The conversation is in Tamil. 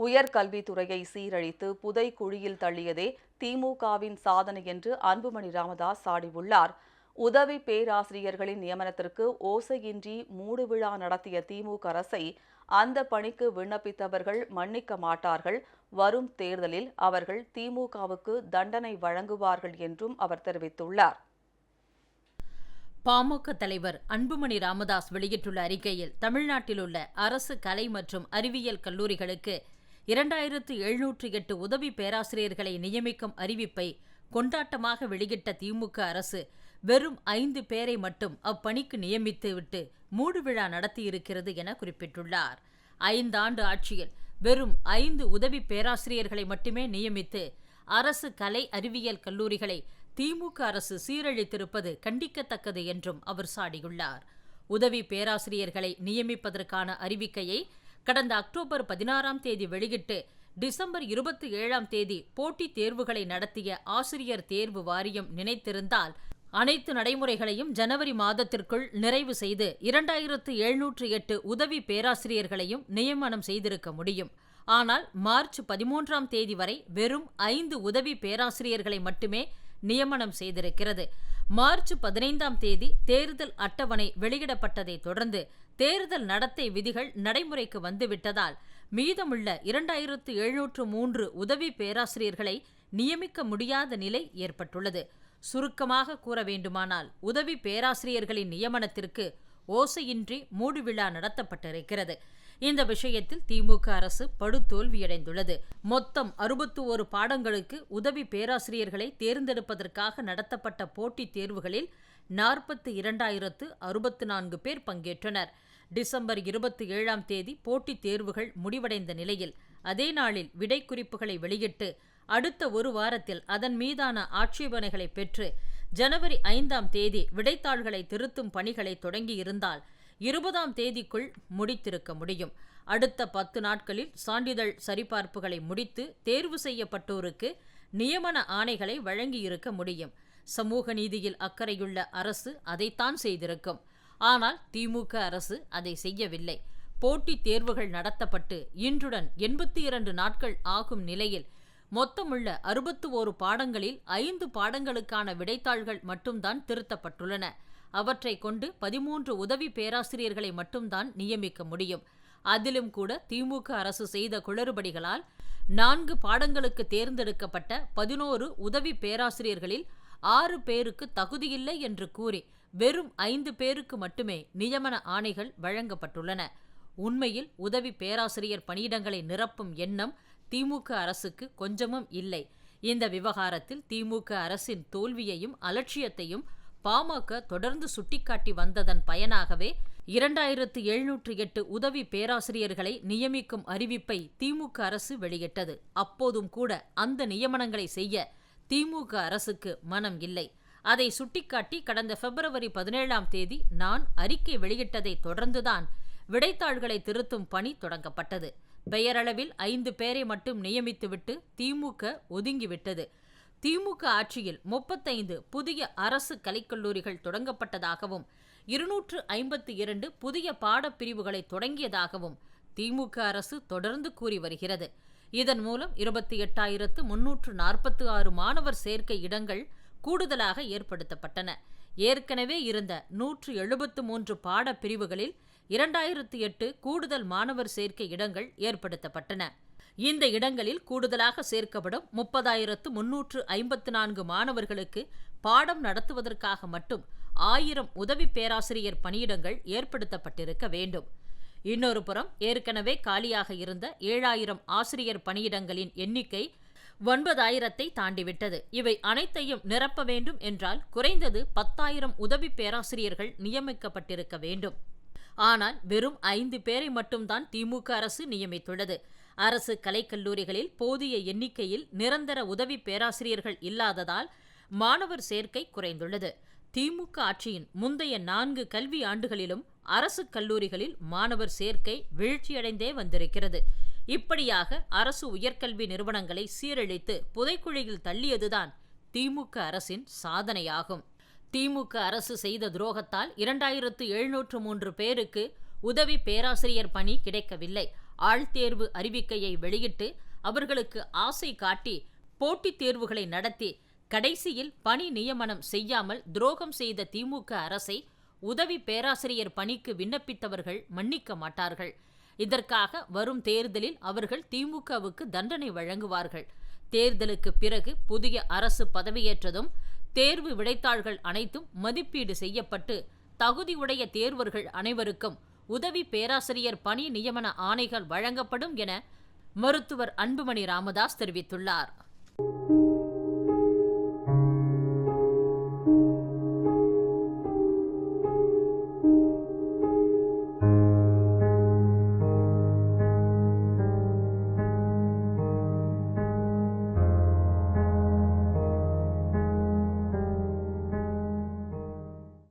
உயர்கல்வித்துறையை சீரழித்து புதைக்குழியில் தள்ளியதே திமுகவின் சாதனை என்று அன்புமணி ராமதாஸ் சாடியுள்ளார். உதவி பேராசிரியர்களின் நியமனத்திற்கு ஓசையின்றி மூடுவிழா நடத்திய திமுக அரசை அந்த பணிக்கு விண்ணப்பித்தவர்கள் மன்னிக்க மாட்டார்கள். வரும் தேர்தலில் அவர்கள் திமுகவுக்கு தண்டனை வழங்குவார்கள் என்றும் அவர் தெரிவித்துள்ளார். பாமக தலைவர் அன்புமணி ராமதாஸ் வெளியிட்டுள்ள அறிக்கையில், தமிழ்நாட்டில் உள்ள அரசு கலை மற்றும் அறிவியல் கல்லூரிகளுக்கு 2708 உதவி பேராசிரியர்களை நியமிக்கும் அறிவிப்பை கொண்டாட்டமாக வெளியிட்ட திமுக அரசு வெறும் 5 பேரை மட்டும் அப்பணிக்கு நியமித்துவிட்டு மூடுவிழா நடத்தியிருக்கிறது என குறிப்பிட்டுள்ளார். 5 ஆண்டு ஆட்சியில் வெறும் 5 உதவி பேராசிரியர்களை மட்டுமே நியமித்து அரசு கலை அறிவியல் கல்லூரிகளை திமுக அரசு சீரழித்திருப்பது கண்டிக்கத்தக்கது என்றும் அவர் சாடியுள்ளார். உதவி பேராசிரியர்களை நியமிப்பதற்கான அறிவிக்கையை கடந்த அக்டோபர் 16ஆம் தேதி வெளியிட்டு டிசம்பர் 27ஆம் தேதி போட்டித் தேர்வுகளை நடத்திய ஆசிரியர் தேர்வு வாரியம் நினைத்திருந்தால் அனைத்து நடைமுறைகளையும் ஜனவரி மாதத்திற்குள் நிறைவு செய்து 2708 உதவி பேராசிரியர்களையும் நியமனம் செய்திருக்க முடியும். ஆனால் மார்ச் 13ஆம் தேதி வரை வெறும் 5 உதவி பேராசிரியர்களை மட்டுமே நியமனம் செய்திருக்கிறது. மார்ச் 15ஆம் தேதி தேர்தல் அட்டவணை வெளியிடப்பட்டதை தொடர்ந்து தேர்தல் நடத்தை விதிகள் நடைமுறைக்கு வந்துவிட்டதால் மீதமுள்ள 2703 உதவி பேராசிரியர்களை நியமிக்க முடியாத நிலை ஏற்பட்டுள்ளது. சுருக்கமாக கூற வேண்டுமானால், உதவி பேராசிரியர்களின் நியமனத்திற்கு ஓசையின்றி மூடுவிழா நடத்தப்பட்டிருக்கிறது. இந்த விஷயத்தில் திமுக அரசு படுதோல்வியடைந்துள்ளது. மொத்தம் 61 பாடங்களுக்கு உதவி பேராசிரியர்களை தேர்ந்தெடுப்பதற்காக நடத்தப்பட்ட போட்டித் தேர்வுகளில் 42,064 பேர் பங்கேற்றனர். டிசம்பர் 27ஆம் தேதி போட்டித் தேர்வுகள் முடிவடைந்த நிலையில் அதே நாளில் விடை குறிப்புகளை வெளியிட்டு அடுத்த ஒரு வாரத்தில் அதன் மீதான ஆட்சேபனைகளை பெற்று ஜனவரி 5ஆம் தேதி விடைத்தாள்களை திருத்தும் பணிகளை தொடங்கியிருந்தால் 20ஆம் தேதிக்குள் முடித்திருக்க முடியும். அடுத்த 10 நாட்களில் சான்றிதழ் சரிபார்ப்புகளை முடித்து தேர்வு செய்யப்பட்டோருக்கு நியமன ஆணைகளை வழங்கியிருக்க முடியும். சமூக நீதியில் அக்கறையுள்ள அரசு அதைத்தான் செய்திருக்கும். ஆனால் திமுக அரசு அதை செய்யவில்லை. போட்டித் தேர்வுகள் நடத்தப்பட்டு இன்றுடன் 82 நாட்கள் ஆகும் நிலையில் மொத்தமுள்ள 61 பாடங்களில் 5 பாடங்களுக்கான விடைத்தாள்கள் மட்டும்தான் திருத்தப்பட்டுள்ளன. அவற்றை கொண்டு 13 உதவி பேராசிரியர்களை மட்டும்தான் நியமிக்க முடியும். அதிலும் கூட திமுக அரசு செய்த குளறுபடிகளால் 4 பாடங்களுக்கு தேர்ந்தெடுக்கப்பட்ட 11 உதவி பேராசிரியர்களில் 6 பேருக்கு தகுதியில்லை என்று கூறி வெறும் 5 பேருக்கு மட்டுமே நியமன ஆணைகள் வழங்கப்பட்டுள்ளன. உண்மையில் உதவி பேராசிரியர் பணியிடங்களை நிரப்பும் எண்ணம் திமுக அரசுக்கு கொஞ்சமும் இல்லை. இந்த விவகாரத்தில் திமுக அரசின் தோல்வியையும் அலட்சியத்தையும் பாமக தொடர்ந்து சுட்டிக்காட்டி வந்ததன் பயனாகவே 2708 உதவி பேராசிரியர்களை நியமிக்கும் அறிவிப்பை திமுக அரசு வெளியிட்டது. அப்போதும் கூட அந்த நியமனங்களை செய்ய திமுக அரசுக்கு மனம் இல்லை. அதை சுட்டிக்காட்டி கடந்த பிப்ரவரி 17ஆம் தேதி நான் அறிக்கை வெளியிட்டதை தொடர்ந்துதான் விடைத்தாள்களை திருத்தும் பணி தொடங்கப்பட்டது. பெயரளவில் 5 பேரை மட்டும் நியமித்துவிட்டு திமுக ஒதுங்கிவிட்டது. திமுக ஆட்சியில் 35 புதிய அரசு கலைக்கல்லூரிகள் தொடங்கப்பட்டதாகவும் 252 புதிய பாடப்பிரிவுகளை தொடங்கியதாகவும் திமுக அரசு தொடர்ந்து கூறி வருகிறது. இதன் மூலம் 28,346 மாணவர் சேர்க்கை இடங்கள் கூடுதலாக ஏற்படுத்தப்பட்டன. ஏற்கனவே இருந்த 173 பாடப்பிரிவுகளில் 2008 கூடுதல் மாணவர் சேர்க்கை இடங்கள் ஏற்படுத்தப்பட்டன. இந்த இடங்களில் கூடுதலாக சேர்க்கப்படும் 30,354 மாணவர்களுக்கு பாடம் நடத்துவதற்காக மட்டும் 1000 உதவி பேராசிரியர் பணியிடங்கள் ஏற்படுத்தப்பட்டிருக்க வேண்டும். இன்னொரு புறம் ஏற்கனவே காலியாக இருந்த 7000 ஆசிரியர் பணியிடங்களின் எண்ணிக்கை 9,000ஐ தாண்டிவிட்டது. இவை அனைத்தையும் நிரப்ப வேண்டும் என்றால் குறைந்தது 10,000 உதவி பேராசிரியர்கள் நியமிக்கப்பட்டிருக்க வேண்டும். ஆனால் வெறும் 5 பேரை மட்டும்தான் திமுக அரசு நியமித்துள்ளது. அரசு கலைக்கல்லூரிகளில் போதிய எண்ணிக்கையில் நிரந்தர உதவி பேராசிரியர்கள் இல்லாததால் மாணவர் சேர்க்கை குறைந்துள்ளது. திமுக ஆட்சியின் முந்தைய 4 கல்வி ஆண்டுகளிலும் அரசு கல்லூரிகளில் மாணவர் சேர்க்கை வீழ்ச்சியடைந்தே வந்திருக்கிறது. இப்படியாக அரசு உயர்கல்வி நிறுவனங்களை சீரழித்து புதைக்குழியில் தள்ளியதுதான் திமுக அரசின் சாதனையாகும். திமுக அரசு செய்த துரோகத்தால் 2703 பேருக்கு உதவி பேராசிரியர் பணி கிடைக்கவில்லை. ஆழ்தேர்வு அறிவிக்கையை வெளியிட்டு அவர்களுக்கு ஆசை காட்டி போட்டித் தேர்வுகளை நடத்தி கடைசியில் பணி நியமனம் செய்யாமல் துரோகம் செய்த திமுக அரசை உதவி பேராசிரியர் பணிக்கு விண்ணப்பித்தவர்கள் மன்னிக்க மாட்டார்கள். இதற்காக வரும் தேர்தலில் அவர்கள் திமுகவுக்கு தண்டனை வழங்குவார்கள். தேர்தலுக்கு பிறகு புதிய அரசு பதவியேற்றதும் தேர்வு விடைத்தாள்கள் அனைத்தும் மதிப்பீடு செய்யப்பட்டு தகுதியுடைய தேர்வர்கள் அனைவருக்கும் உதவி பேராசிரியர் பணி நியமன ஆணைகள் வழங்கப்படும் என மருத்துவர் அன்புமணி ராமதாஸ் தெரிவித்துள்ளார்.